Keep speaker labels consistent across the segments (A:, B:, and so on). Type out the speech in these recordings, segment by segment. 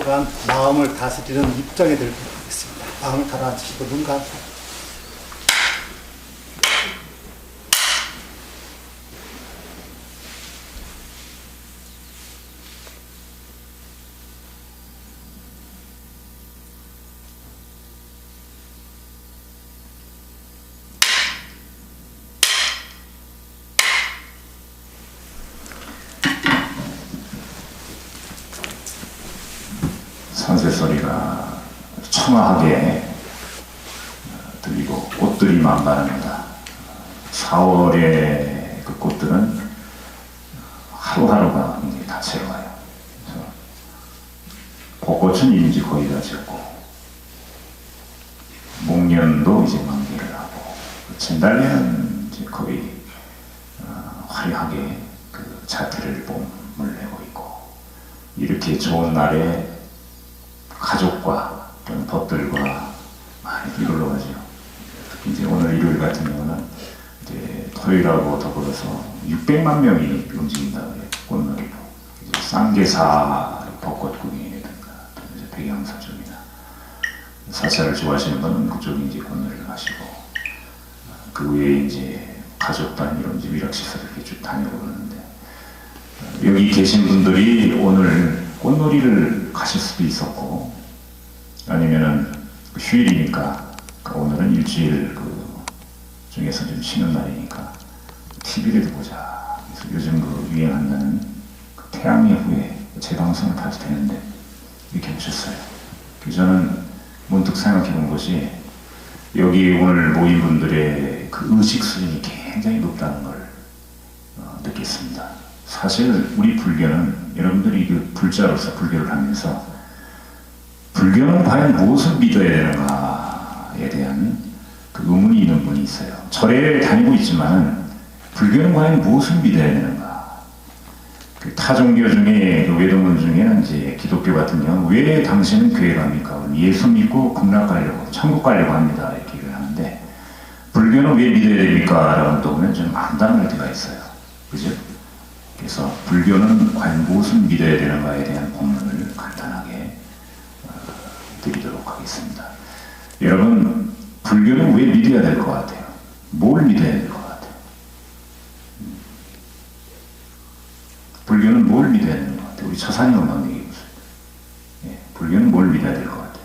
A: 또한 마음을 다스리는 입장이 될 것 같습니다. 마음을 가라앉히시고 눈 감고
B: 산새소리가 청아하게 들리고 꽃들이 만발합니다. 4월의 그 꽃들은 하루하루가 굉장히 다채로워요. 그래서 벚꽃은 이제 거의 다 지었고 목련도 이제 만개를 하고 진달래는 이제 거의 화려하게 그 자태를 봄을 내고 있고 이렇게 좋은 날에 가족과 또는 벗들과 많이 놀러 가죠. 특히 이제 오늘 일요일 같은 경우는 이제 토요일하고 더불어서 600만 명이 움직인다고 해요. 꽃놀이로. 이제 쌍계사 벚꽃 구경이라든가 또 이제 백양사 쪽이나 사찰을 좋아하시는 분은 그쪽에 이제 꽃놀이를 가시고 그 외에 이제 가족 단위로 이제 위락시설을 이렇게 쭉 다니고 그러는데 여기 계신 분들이 오늘 꽃놀이를 가실 수도 있었고 아니면은 휴일이니까 오늘은 일주일 그 중에서 좀 쉬는 날이니까 TV라도 보자. 그래서 요즘 그 유행한다는 그 태양의 후예 재방송을 봐도 되는데 이렇게 보셨어요. 그래서 저는 문득 생각해 본 것이 여기 오늘 모인 분들의 그 의식 수준이 굉장히 높다는 걸 느꼈습니다. 사실 우리 불교는 여러분들이 그 불자로서 불교를 하면서 불교는 과연 무엇을 믿어야 되는가에 대한 그 의문이 있는 분이 있어요. 절에 다니고 있지만 불교는 과연 무엇을 믿어야 되는가? 그 타종교 중에 그 외동문 중에는 이제 기독교 같은 경우 왜 당신은 교회 갑니까? 예수 믿고 극락 가려고 천국 가려고 합니다. 이렇게 얘기를 하는데 불교는 왜 믿어야 됩니까? 라고 또 보면 좀 안다는 때가 있어요. 그죠? 그래서 불교는 과연 무엇을 믿어야 되는가에 대한 본문을 간단하게 드리도록 하겠습니다. 여러분, 불교는 왜 믿어야 될 것 같아요? 뭘 믿어야 될 것 같아요? 불교는 뭘 믿어야 되는 것 같아요? 우리 처사님 한번 얘기해 보세요. 예, 불교는 뭘 믿어야 될 것 같아요?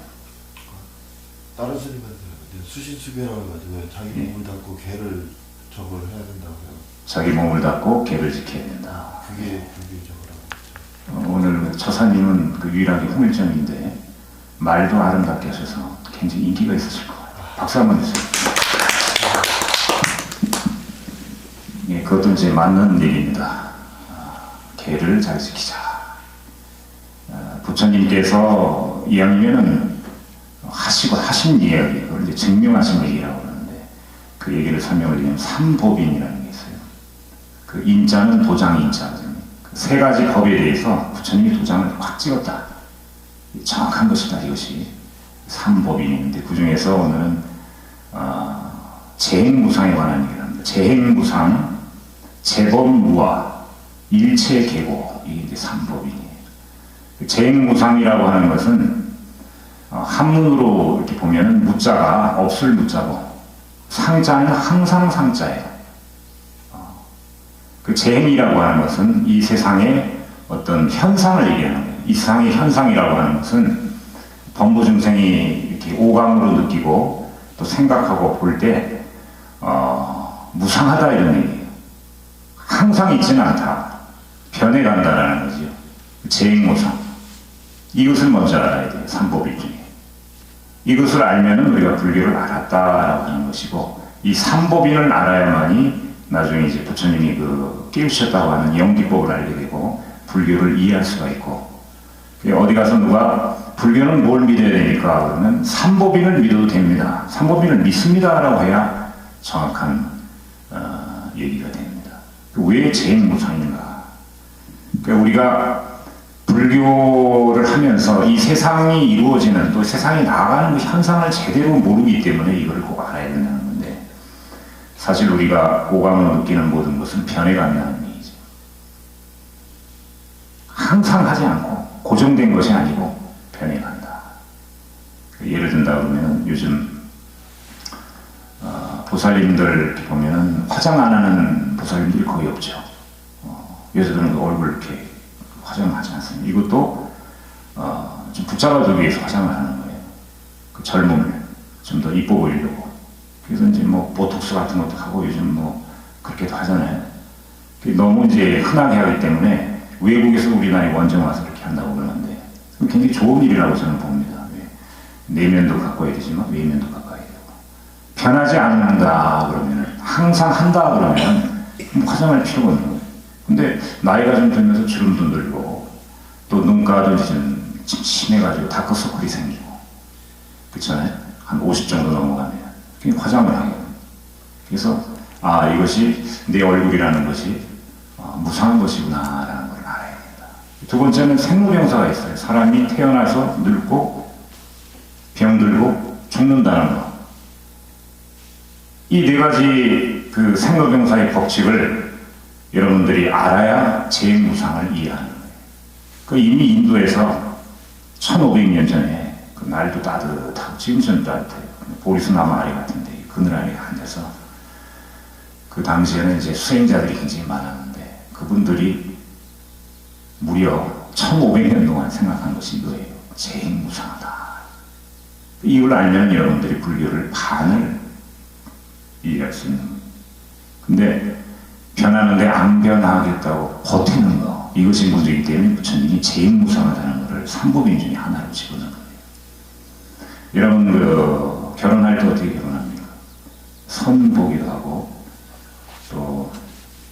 C: 다른 스님한테 수신수배라고 해가지고 자기 몸을 닫고 개를 저걸 해야 된다고요.
B: 자기 몸을 닫고 개를 지켜야 된다.
C: 그게 저거라고.
B: 오늘 처사님은 그 유일하게 홍일점인데 말도 아름답게 하셔서 굉장히 인기가 있으실 거예요. 박수 한번 주세요. 예, 그것도 이제 맞는 얘기입니다. 개를 잘 지키자. 부처님께서 이왕이면은 하신 이야기, 그걸 이제 증명하신 얘기라고 그러는데 그 얘기를 설명을 드리면 삼법인이라는 게 있어요. 그 인자는 도장 인자거든요. 그 세 가지 법에 대해서 부처님이 도장을 확 찍었다. 정확한 것이다. 이것이 삼법인인데 그 중에서 오늘은 재행무상에 관한 얘기를 합니다. 재행무상, 재법무화, 일체계고 이게 이제 삼법인이에요. 재행무상이라고 하는 것은 한문으로 이렇게 보면은 무자가 없을 무자고 상자는 항상 상자예요. 그 재행이라고 하는 것은 이 세상의 어떤 현상을 얘기하는 거예요. 이 세상의 현상이라고 하는 것은 범부 중생이 이렇게 오감으로 느끼고 또 생각하고 볼 때 무상하다 이런 얘기예요. 항상 있지는 않다. 변해간다라는 거죠. 재행무상. 이것을 먼저 알아야 돼요. 삼법인 중에. 이것을 알면은 우리가 불교를 알았다라고 하는 것이고 이 삼법인을 알아야만이 나중에 이제 부처님이 그 깨우쳤다고 하는 영기법을 알게 되고 불교를 이해할 수가 있고 어디 가서 누가 불교는 뭘 믿어야 되니까 그러면 삼법인을 믿어도 됩니다. 삼법인을 믿습니다라고 해야 정확한 얘기가 됩니다. 왜 재행무상인가? 그러니까 우리가 불교를 하면서 이 세상이 이루어지는 또 세상이 나아가는 그 현상을 제대로 모르기 때문에 이걸 꼭 알아야 된다는 건데 사실 우리가 오감으로 느끼는 모든 것은 변해간다는 항상 하지 않고 고정된 것이 아니고 변해간다. 예를 든다 그러면 요즘 보살님들 보면은 화장 안 하는 보살님들이 거의 없죠. 요새들은 그 얼굴 이렇게 화장을 하지 않습니다. 이것도 좀 붙잡아주기 위해서 화장을 하는 거예요. 그 젊음을 좀 더 이뻐 보이려고. 그래서 이제 뭐 보톡스 같은 것도 하고 요즘 뭐 그렇게도 하잖아요. 너무 이제 흔하게 하기 때문에 외국에서 우리나라에 원정 와서 그렇게 한다고 그러는데 굉장히 좋은 일이라고 저는 봅니다. 내면도 가꿔야 되지만 외면도 가꿔야 되고. 변하지 않는다 그러면 항상 한다 그러면 화장할 필요가 없는 거예요. 근데 나이가 좀 들면서 주름도 늘고 또 눈가도 좀 심해가지고 다크서클이 생기고 그렇잖아요. 한 50 정도 넘어가면 화장을 하게 돼요. 그래서 이것이 내 얼굴이라는 것이 무상한 것이구나 라는 걸 알아야 된다. 두 번째는 생로병사가 있어요. 사람이 태어나서 늙고 병들고 죽는다는 것. 이 네 가지 그 생로병사의 법칙을 여러분들이 알아야 재무상을 이해하는 거예요. 그 이미 인도에서 1500년 전에 그 날도 따뜻하고 지금 전 따뜻해요. 보리수 나무 아래 같은데 그늘 아래에 앉아서 그 당시에는 이제 수행자들이 굉장히 많았는데 그분들이 무려 1500년 동안 생각한 것이 이거예요. 재무상하다. 이걸 알면 여러분들이 불교를 반을 이해할 수 있는 거예요. 근데 변하는데 안 변하겠다고 버티는 거 이것이 문제이기 때문에 부처님이 재무상하다는 것을 삼보빈 중에 하나로 집어넣은 거예요. 여러분 그 결혼할 때 어떻게 결혼합니까? 선보기도 하고 또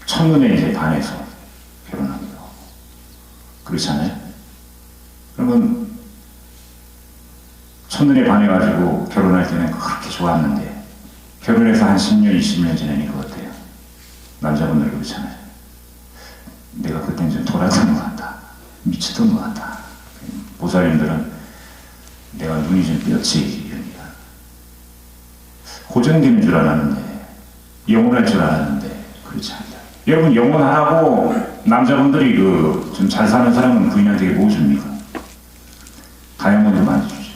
B: 첫눈에 이제 반해서 결혼하기도 하고 그렇잖아요. 그러면 첫눈에 반해가지고 결혼할 때는 그렇게 좋았는데 결혼해서 한 10년, 20년 지나니까 어때요? 남자분들 그렇잖아요. 내가 그땐 좀 돌아든 것 같다. 미쳤던 것 같다. 보살님들은 내가 눈이 좀 뼈치 이러니까 고정되는 줄 알았는데 영원할 줄 알았는데 그렇지 않다. 여러분 영원하고 남자분들이 그 좀 잘 사는 사람은 부인한테 뭐 줍니까? 다이아몬드 많이 주죠.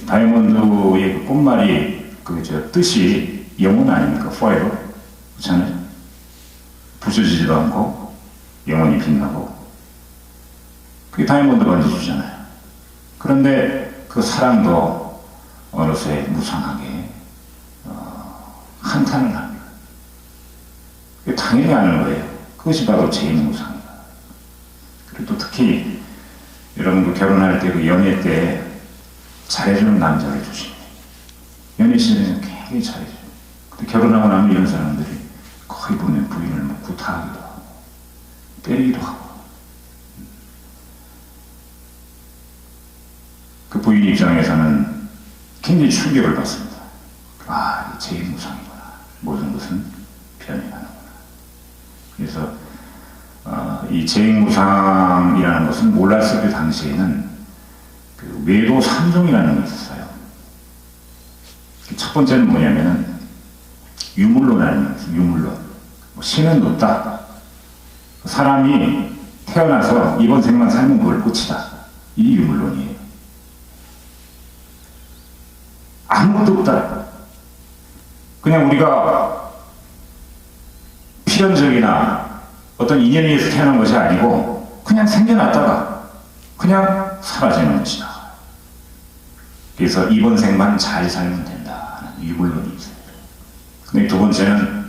B: 다이아몬드의 그 꽃말이 그 저 뜻이 영혼 아닙니까? forever 그렇잖아요. 부서지지도 않고 영원히 빛나고 그게 다이아몬드 반지 주잖아요. 그런데 그 사랑도 어느새 무상하게 한탄을 합니다. 당연히 하는 거예요. 그것이 바로 재무상이다. 그리고 또 특히 여러분도 결혼할 때 그 연애 때 잘해주는 남자를 주시면 연애 시절에는 굉장히 잘해줘요. 근데 결혼하고 나면 이런 사람들이 거의 보면 부인을 뭐 구타하기도 하고 때리기도 하고 그 부인 입장에서는 굉장히 충격을 받습니다. 이게 재무상이구나. 모든 것은 변해가는구나. 그래서 이 재무상이라는 것은 몰랐을 때 당시에는 그 외도 3종이라는 게 있었어요. 첫 번째는 뭐냐면은 유물론이라는 것은 유물론. 신은 없다. 사람이 태어나서 이번 생만 살면 그걸 끝이다. 이 유물론이에요. 아무것도 없다. 그냥 우리가 필연적이나 어떤 인연에 의해서 태어난 것이 아니고 그냥 생겨났다가 그냥 사라지는 것이다. 그래서 이번 생만 잘 살면 된다는 유물론이 있어요. 근데 두 번째는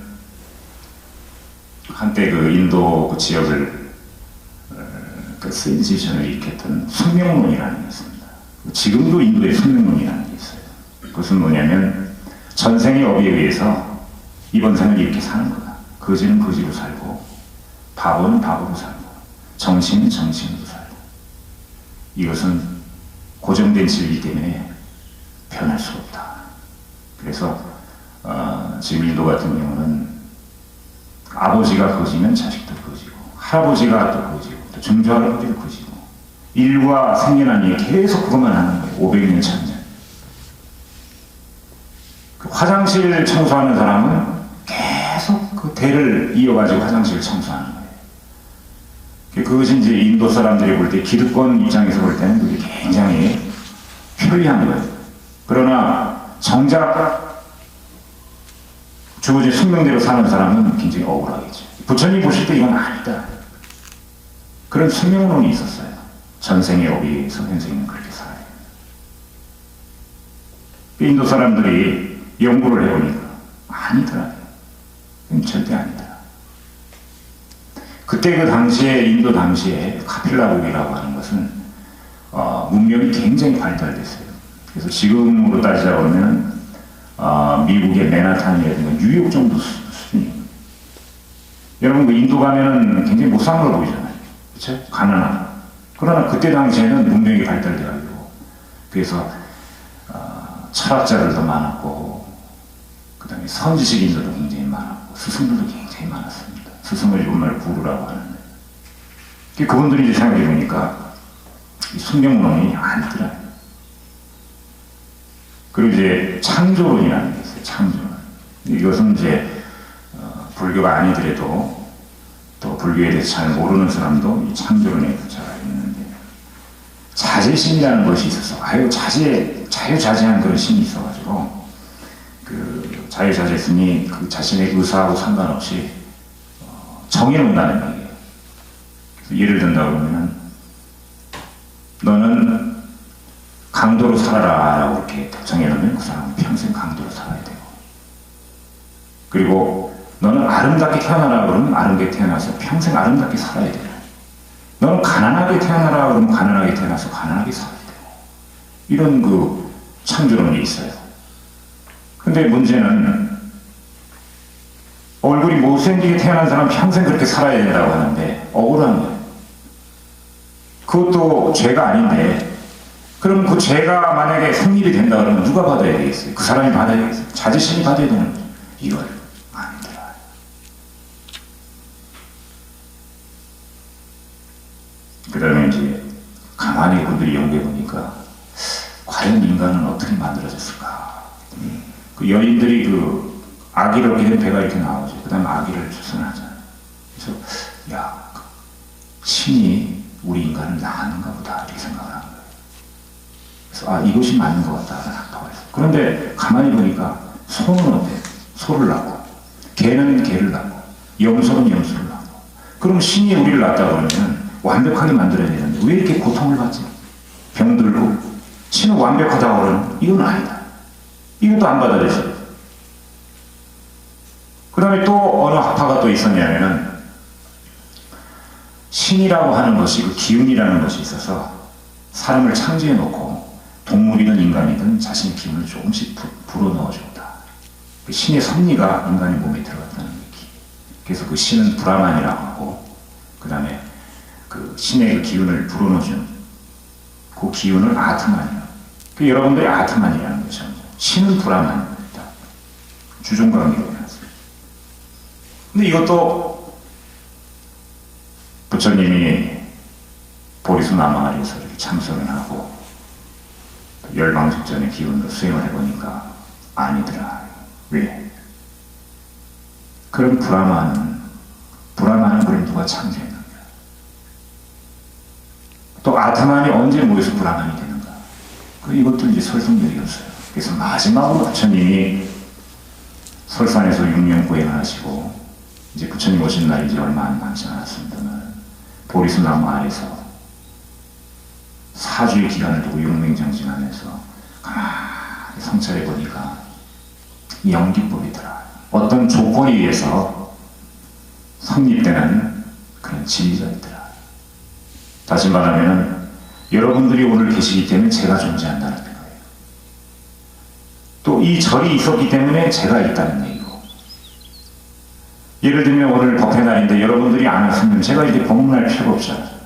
B: 한때 그 인도 그 지역을 그 센세이션을 일으켰던 숙명론이라는 게 있습니다. 지금도 인도에 숙명론이라는 게 있어요. 그것은 뭐냐면 전생의 업에 의해서 이번 생을 이렇게 사는 거다. 거지는 거지로 살고 바보는 바보로 살고 정신은 정신으로 살고 이것은 고정된 진리이기 때문에 변할 수 없다. 그래서 지금 인도 같은 경우는 아버지가 거지면 자식도 거지고 할아버지가 또 거지고 또 증조할아버지도 거지고 일과 생겨난 일 계속 그것만 하는 거예요. 500년 천년. 그 화장실 청소하는 사람은 계속 그 대를 이어가지고 화장실을 청소하는 거예요. 그 그것이 이제 인도 사람들이 볼 때, 기득권 입장에서 볼 때는 그게 굉장히 편리한 거예요. 그러나 정작 주어진 숙명대로 사는 사람은 굉장히 억울하겠죠. 부처님 보실 때 이건 아니다. 그런 숙명론이 있었어요. 전생의 업이에서 현생은 그렇게 살아요. 인도 사람들이 연구를 해보니까 아니더라고요. 절대 아니다. 그때 그 당시에, 인도 당시에 카필라국이라고 하는 것은 문명이 굉장히 발달됐어요. 그래서 지금으로 따지자면 미국의 맨하탄이라든가 뉴욕 정도 수준이에요. 여러분 그 인도 가면은 굉장히 못 사는 걸 보이잖아요. 그렇죠? 가난하다. 그러나 그때 당시에는 문명이 발달돼가지고 그래서 철학자들도 많았고 그 다음에 선지식인들도 굉장히 많았고 스승들도 굉장히 많았습니다. 스승을 정말 구루라고 하는데 그분들이 이제 생각해 보니까 이 숙명론이 아니더라. 그리고 이제 창조론이라는 게 있어요. 창조론. 이것은 이제 불교가 아니더라도 또 불교에 대해서 잘 모르는 사람도 이 창조론에 대해서 잘 알고 있는데 자제심이라는 것이 있어서 자유자재한 그런 심이 있어가지고 그 자유자재심이 그 자신의 의사하고 상관없이 정해놓는다는 얘기예요. 예를 든다 그러면은 너는 강도로 살아라 라고 이렇게 정해놓으면 그 사람은 평생 강도로 살아야 되고, 그리고 너는 아름답게 태어나라 그러면 아름답게 태어나서 평생 아름답게 살아야 돼요. 너는 가난하게 태어나라 그러면 가난하게 태어나서 가난하게 살아야 되고, 이런 그 창조론이 있어요. 근데 문제는 얼굴이 못생기게 태어난 사람 평생 그렇게 살아야 된다고 하는데 억울한 거예요. 그것도 죄가 아닌데 그럼 그 죄가 만약에 성립이 된다 그러면 누가 받아야 되겠어요? 그 사람이 받아야 되겠어요? 자제심이 받아야 되는 거죠. 이걸 아니더라. 그 다음에 이제 가만히 그들이 연구해 보니까 과연 인간은 어떻게 만들어졌을까? 그 여인들이 그 아기를 얻게 되면 배가 이렇게 나오죠. 그 다음에 아기를 출산하잖아요. 그래서 야, 신이 우리 인간을 낳았는가 보다 이렇게 생각을 하는 거예요. 그래서 이것이 맞는 것 같다라는 학파가 있어요. 그런데 가만히 보니까 소는 어때요? 소를 낳고, 개는 개를 낳고, 염소는 염소를 낳고. 그럼 신이 우리를 낳았다 그러면 완벽하게 만들어야 되는데 왜 이렇게 고통을 받지? 병들고. 신은 완벽하다고 그러면 이건 아니다. 이것도 안 받아들여져요. 그 다음에 또 어느 학파가 또 있었냐면은 신이라고 하는 것이, 그 기운이라는 것이 있어서 사람을 창조해 놓고 동물이든 인간이든 자신의 기운을 조금씩 불어넣어준다. 그 신의 섭리가 인간의 몸에 들어갔다는 얘기. 그래서 그 신은 브라만이라고 하고, 그 다음에 그 신의 그 기운을 불어넣어준 그 기운을 아트만이에요. 그 여러분들이 아트만이라는 거죠. 신은 브라만입니다. 주종관계로 해놨어요. 근데 이것도 부처님이 보리수 남아리에서 이렇게 참선을 하고 열방직전의 기운으로 수행을 해보니까 아니더라. 왜? 그럼 브라만은 그럼 누가 창조했는가? 또 아트만이 언제 모여서 브라만이 되는가? 이것도 이제 설득력이었어요. 그래서 마지막으로 부처님이 설산에서 6년 고행을 하시고 이제 부처님 오신 날이 이제 얼마 남지 않았습니다만 보리수 나무 아래서 4주의 기간을 두고 용맹정진하면서 가만히 성찰해 보니까 영기법이더라. 어떤 조건에 의해서 성립되는 그런 진리가 있더라. 다시 말하면 여러분들이 오늘 계시기 때문에 제가 존재한다는 거예요. 또 이 절이 있었기 때문에 제가 있다는 얘기고, 예를 들면 오늘 법회 날인데 여러분들이 안 왔으면 제가 이렇게 법문할 필요가 없잖아요.